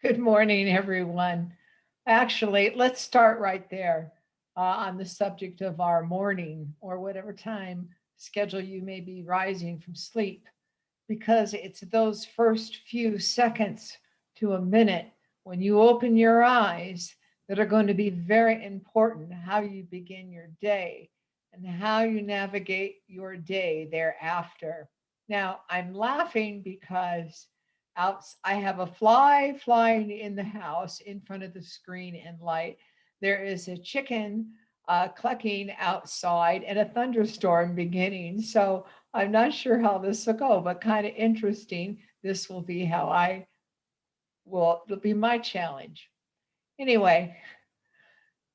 Good morning, everyone. Actually, let's start right there on the subject of our morning or whatever time schedule you may be rising from sleep, because it's those first few seconds to a minute when you open your eyes that are going to be very important how you begin your day and how you navigate your day thereafter. Now, I'm laughing because I have a fly flying in the house in front of the screen and light. There is a chicken clucking outside and a thunderstorm beginning. So I'm not sure how this will go, but kind of interesting. This will be how it'll be my challenge. Anyway,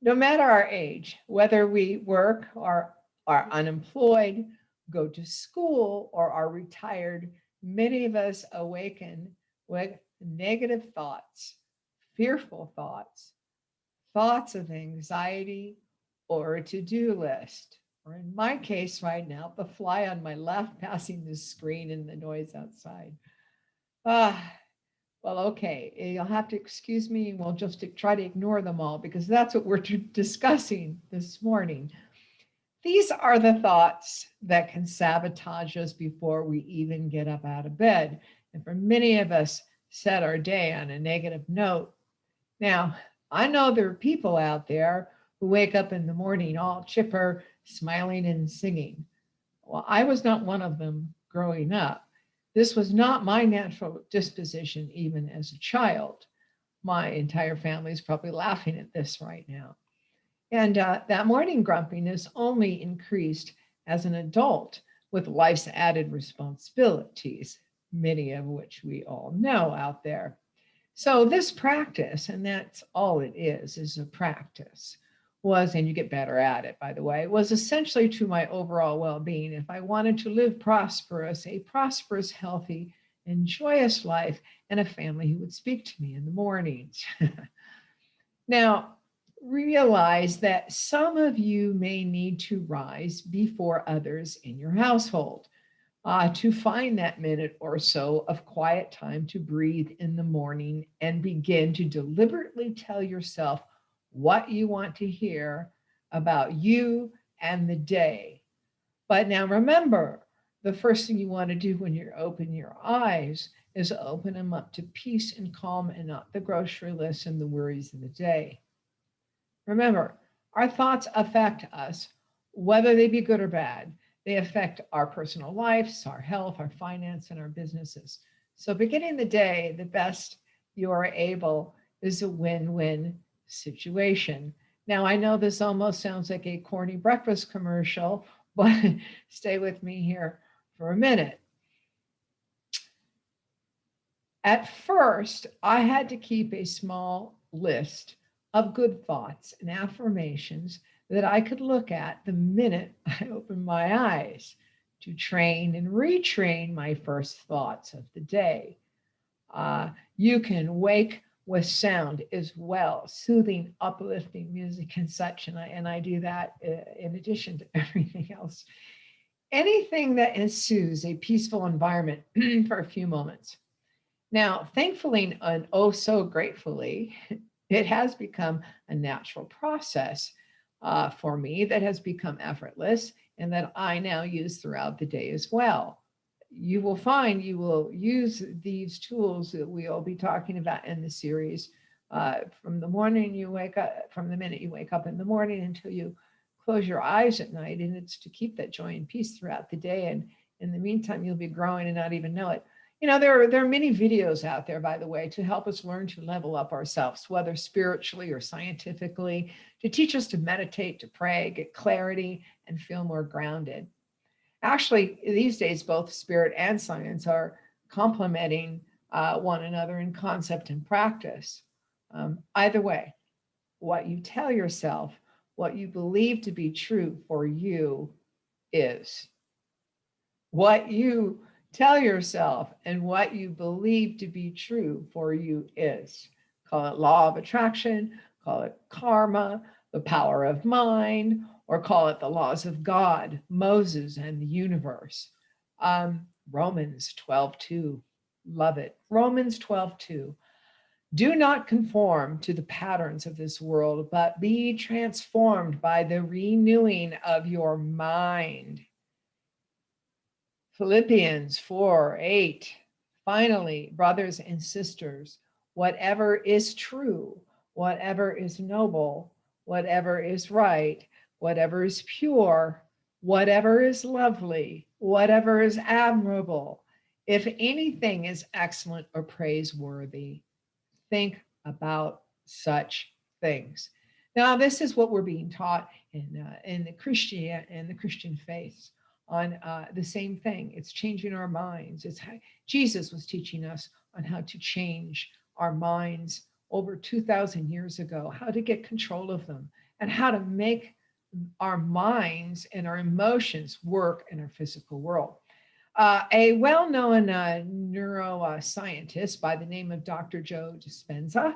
no matter our age, whether we work or are unemployed, go to school, or are retired, many of us awaken with negative thoughts, fearful thoughts, thoughts of anxiety, or a to do list. Or in my case right now, the fly on my left passing the screen and the noise outside. Ah, well, okay. You'll have to excuse me, and we'll just try to ignore them all because that's what we're discussing this morning. These are the thoughts that can sabotage us before we even get up out of bed. And for many of us, set our day on a negative note. Now, I know there are people out there who wake up in the morning all chipper, smiling and singing. Well, I was not one of them growing up. This was not my natural disposition, even as a child. My entire family is probably laughing at this right now. And that morning grumpiness only increased as an adult with life's added responsibilities, many of which we all know out there. So this practice, and that's all it is a practice, was, and you get better at it, by the way, was essentially to my overall well-being. If I wanted to live a prosperous, healthy, and joyous life, and a family who would speak to me in the mornings. Now, realize that some of you may need to rise before others in your household to find that minute or so of quiet time to breathe in the morning and begin to deliberately tell yourself what you want to hear about you and the day. But now remember, the first thing you want to do when you open your eyes is open them up to peace and calm and not the grocery list and the worries of the day. Remember, our thoughts affect us, whether they be good or bad. They affect our personal lives, our health, our finance, and our businesses. So, beginning the day the best you are able is a win win situation. Now, I know this almost sounds like a corny breakfast commercial, but stay with me here for a minute. At first, I had to keep a small list of good thoughts and affirmations that I could look at the minute I opened my eyes to train and retrain my first thoughts of the day. You can wake with sound as well, soothing, uplifting music and such. And I do that in addition to everything else. Anything that ensues a peaceful environment for a few moments. Now, thankfully and oh so gratefully, it has become a natural process for me that has become effortless and that I now use throughout the day as well. You will find you will use these tools that we'll be talking about in the series from the morning you wake up, from the minute you wake up in the morning until you close your eyes at night. And it's to keep that joy and peace throughout the day. And in the meantime, you'll be growing and not even know it. You know, there are many videos out there, by the way, to help us learn to level up ourselves, whether spiritually or scientifically, to teach us to meditate, to pray, get clarity, and feel more grounded. Actually, these days, both spirit and science are complementing one another in concept and practice. Either way, what you tell yourself, what you believe to be true for you is. What you tell yourself and what you believe to be true for you is. Call it law of attraction, call it karma, the power of mind, or call it the laws of God, Moses, and the universe. Romans 12:2, love it. Romans 12:2. Do not conform to the patterns of this world, but be transformed by the renewing of your mind. Philippians 4:8. Finally, brothers and sisters, whatever is true, whatever is noble, whatever is right, whatever is pure, whatever is lovely, whatever is admirable, if anything is excellent or praiseworthy, think about such things. Now, this is what we're being taught in the Christian faith on the same thing. It's changing our minds. It's how, Jesus was teaching us on how to change our minds over 2,000 years ago, how to get control of them, and how to make our minds and our emotions work in our physical world. A well-known neuroscientist by the name of Dr. Joe Dispenza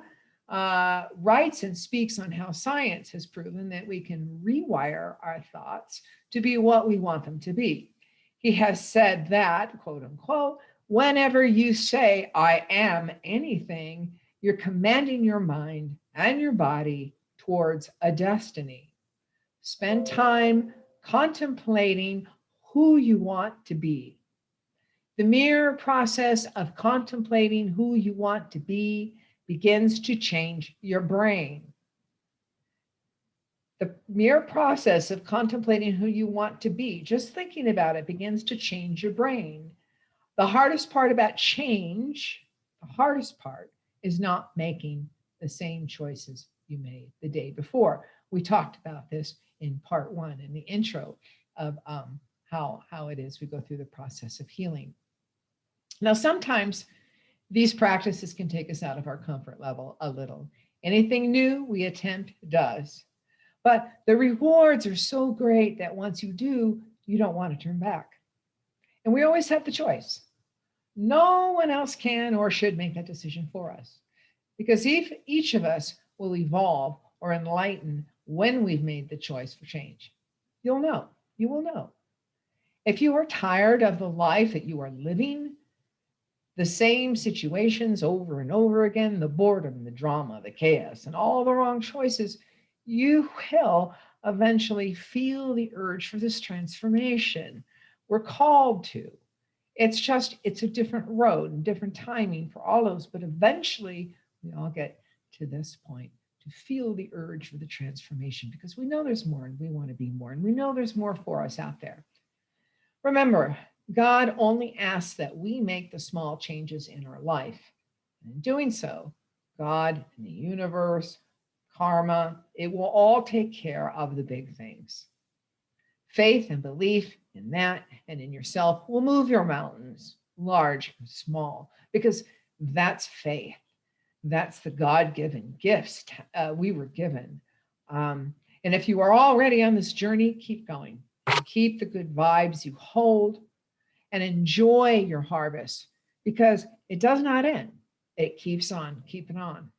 writes and speaks on how science has proven that we can rewire our thoughts to be what we want them to be. He has said that, quote unquote, whenever you say, I am anything, you're commanding your mind and your body towards a destiny. Spend time contemplating who you want to be. The mere process of contemplating who you want to be begins to change your brain. The mere process of contemplating who you want to be, just thinking about it, begins to change your brain. The hardest part about change, the hardest part is not making the same choices you made the day before. We talked about this in part one in the intro of how it is we go through the process of healing. Now, sometimes these practices can take us out of our comfort level a little. Anything new we attempt does. But the rewards are so great that once you do, you don't want to turn back. And we always have the choice. No one else can or should make that decision for us. Because if each of us will evolve or enlighten when we've made the choice for change, you'll know. You will know. If you are tired of the life that you are living, the same situations over and over again, the boredom, the drama, the chaos, and all the wrong choices, you will eventually feel the urge for this transformation. We're called to. It's a different road and different timing for all of us, but eventually we all get to this point to feel the urge for the transformation because we know there's more and we want to be more, and we know there's more for us out there. Remember, God only asks that we make the small changes in our life. And in doing so, God and the universe, karma, it will all take care of the big things. Faith and belief in that and in yourself will move your mountains, large and small, because that's faith. That's the God-given gifts we were given. And if you are already on this journey, keep going. Keep the good vibes you hold and enjoy your harvest because it does not end. It keeps on keeping on.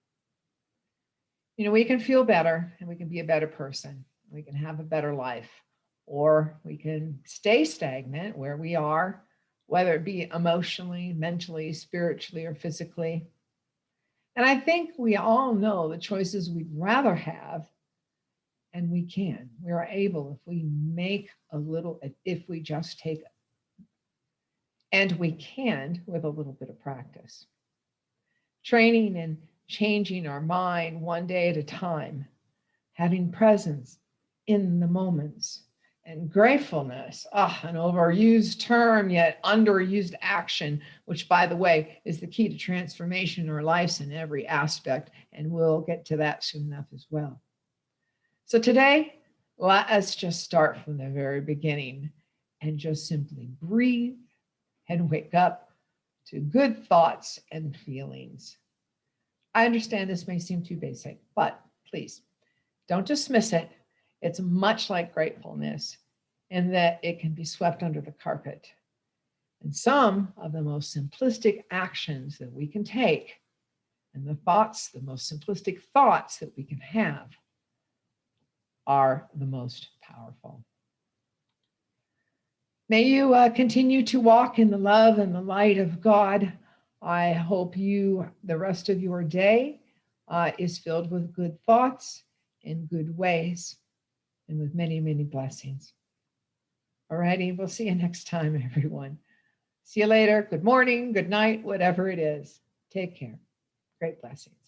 You know, we can feel better and we can be a better person. We can have a better life, or we can stay stagnant where we are, whether it be emotionally, mentally, spiritually, or physically. And I think we all know the choices we'd rather have, and we can. We are able if we make a little, if we just take, and we can with a little bit of practice. Training and changing our mind one day at a time, having presence in the moments, and gratefulness, an overused term yet underused action, which by the way is the key to transformation in our lives in every aspect, and we'll get to that soon enough as well. So today, let us just start from the very beginning and just simply breathe and wake up to good thoughts and feelings. I understand this may seem too basic, but please don't dismiss it. It's much like gratefulness in that it can be swept under the carpet. And some of the most simplistic actions that we can take and the most simplistic thoughts that we can have are the most powerful. May you continue to walk in the love and the light of God I hope the rest of your day is filled with good thoughts and good ways and with many, many blessings. All righty. We'll see you next time, everyone. See you later. Good morning, good night, whatever it is. Take care. Great blessings.